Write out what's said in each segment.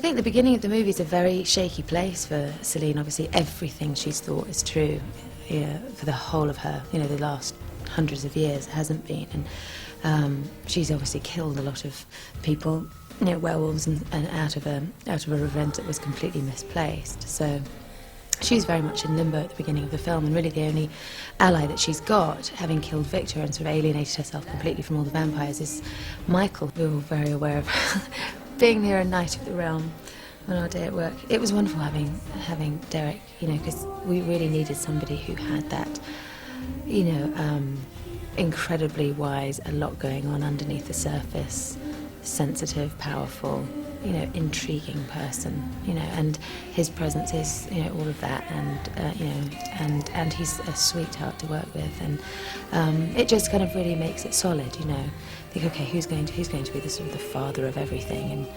think the beginning of the movie is a very shaky place for Celine. Obviously, everything she's thought is true, yeah, for the whole of her, you know, the last hundreds of years it hasn't been. And she's obviously killed a lot of people, you know, werewolves, and out of a revenge that was completely misplaced. So she's very much in limbo at the beginning of the film, and really the only ally that she's got, having killed Victor and sort of alienated herself completely from all the vampires, is Michael. We were very aware of being near a Knight of the Realm on our day at work. It was wonderful having Derek, you know, because we really needed somebody who had that, you know, incredibly wise, a lot going on underneath the surface, sensitive, powerful, you know, intriguing person, you know, and his presence is, you know, all of that, and you know, and he's a sweetheart to work with, and it just kind of really makes it solid, you know. Think, okay, who's going to be the sort of the father of everything, and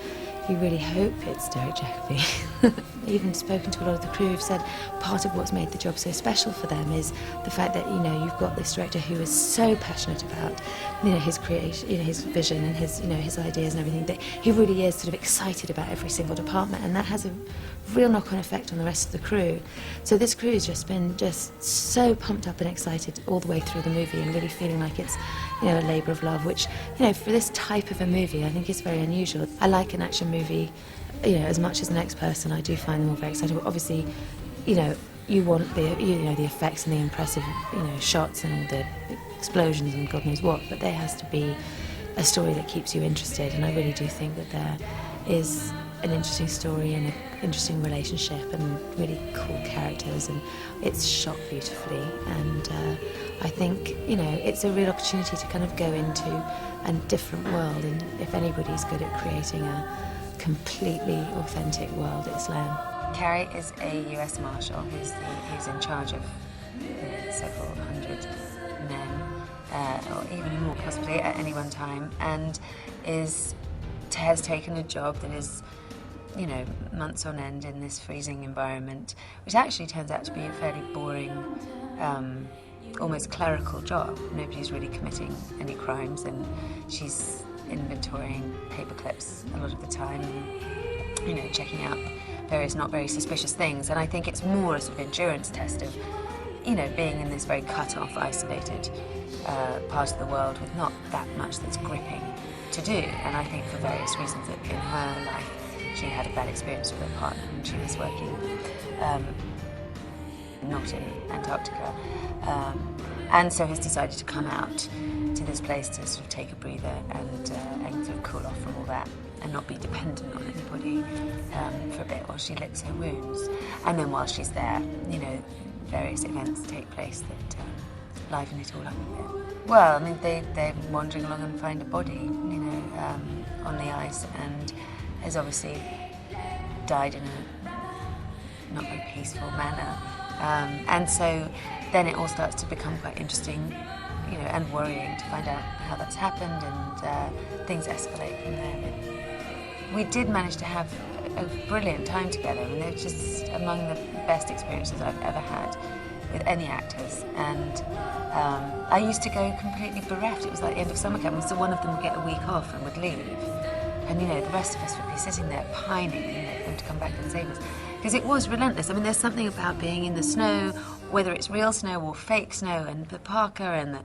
you really hope it's Derek Jacobi. Even spoken to a lot of the crew who've said part of what's made the job so special for them is the fact that, you know, you've got this director who is so passionate about, you know, his creation, you know, his vision and his, you know, his ideas and everything, that he really is sort of excited about every single department, and that has a real knock-on effect on the rest of the crew. So this crew has just been so pumped up and excited all the way through the movie, and really feeling like it's, you know, a labour of love, which, you know, for this type of a movie I think is very unusual. I like an action movie, you know, as much as the next person. I do find them all very exciting. Obviously, you know, you want the, you know, the effects and the impressive, you know, shots and all the explosions and God knows what, but there has to be a story that keeps you interested, and I really do think that there is an interesting story and an interesting relationship and really cool characters, and it's shot beautifully, and I think, you know, it's a real opportunity to kind of go into a different world, and if anybody's good at creating a completely authentic world, it's Len. Carrie is a US Marshal who's in charge of, you know, several hundred men, or even more possibly at any one time, and has taken a job that is, you know, months on end in this freezing environment, which actually turns out to be a fairly boring, almost clerical job. Nobody's really committing any crimes, and she's inventorying paper clips a lot of the time, and, you know, checking out various not very suspicious things. And I think it's more a sort of endurance test of, you know, being in this very cut-off, isolated part of the world with not that much that's gripping to do. And I think for various reasons that in her life she had a bad experience with her partner when she was working not in Antarctica, and so has decided to come out to this place to sort of take a breather and sort of cool off from all that and not be dependent on anybody for a bit while she licks her wounds. And then while she's there, you know, various events take place that liven it all up a bit. Well, I mean, they're wandering along and find a body, you know, on the ice, and has obviously died in a not very peaceful manner. And so then it all starts to become quite interesting, you know, and worrying to find out how that's happened, and things escalate from there. But we did manage to have a brilliant time together, and they're just among the best experiences I've ever had with any actors. And I used to go completely bereft. It was like the end of summer camp, so one of them would get a week off and would leave. And, you know, the rest of us would be sitting there pining, you know, for them to come back and save us. Because it was relentless. I mean, there's something about being in the snow, whether it's real snow or fake snow, and the parka and the,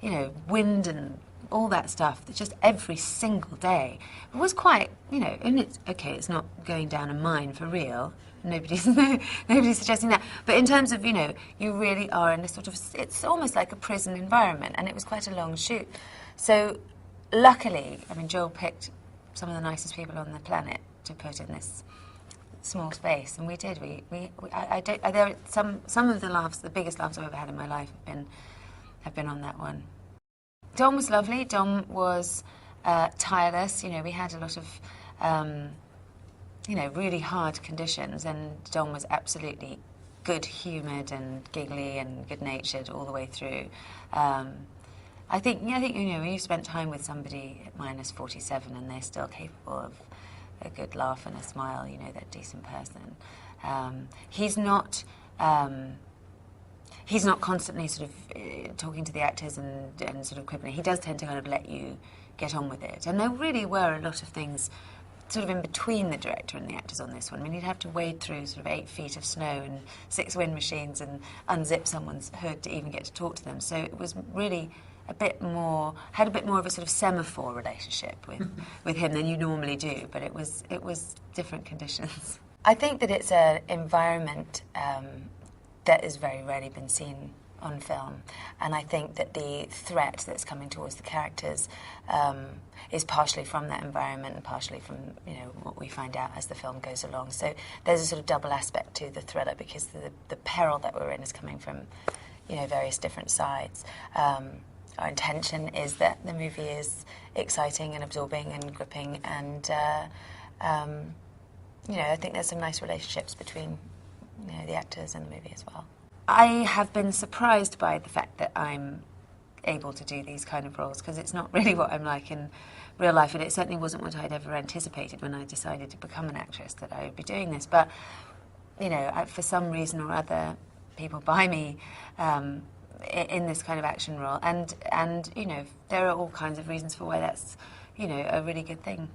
you know, wind and all that stuff, that just every single day. It was quite, you know, and it's, okay, it's not going down a mine for real. Nobody's suggesting that. But in terms of, you know, you really are in a sort of, it's almost like a prison environment, and it was quite a long shoot. So luckily, I mean, Joel picked some of the nicest people on the planet to put in this small space, and we did. There are some of the laughs, the biggest laughs I've ever had in my life have been on that one. Dom was lovely. Dom was tireless. You know, we had a lot of you know, really hard conditions, and Dom was absolutely good-humoured and giggly and good-natured all the way through. I think, you know, when you spent time with somebody at minus 47 and they're still capable of a good laugh and a smile, you know, they're a decent person. He's not constantly sort of talking to the actors and sort of quibbling. He does tend to kind of let you get on with it. And there really were a lot of things sort of in between the director and the actors on this one. I mean, you'd have to wade through sort of 8 feet of snow and 6 wind machines and unzip someone's hood to even get to talk to them. So it was really had a bit more of a sort of semaphore relationship with him than you normally do, but it was different conditions. I think that it's an environment that has very rarely been seen on film, and I think that the threat that's coming towards the characters is partially from that environment and partially from, you know, what we find out as the film goes along. So there's a sort of double aspect to the thriller, because the peril that we're in is coming from, you know, various different sides. Our intention is that the movie is exciting and absorbing and gripping, and you know, I think there's some nice relationships between, you know, the actors and the movie as well. I have been surprised by the fact that I'm able to do these kind of roles, because it's not really what I'm like in real life, and it certainly wasn't what I'd ever anticipated when I decided to become an actress, that I would be doing this. But, you know, for some reason or other, people buy me in this kind of action role, and you know, there are all kinds of reasons for why that's, you know, a really good thing.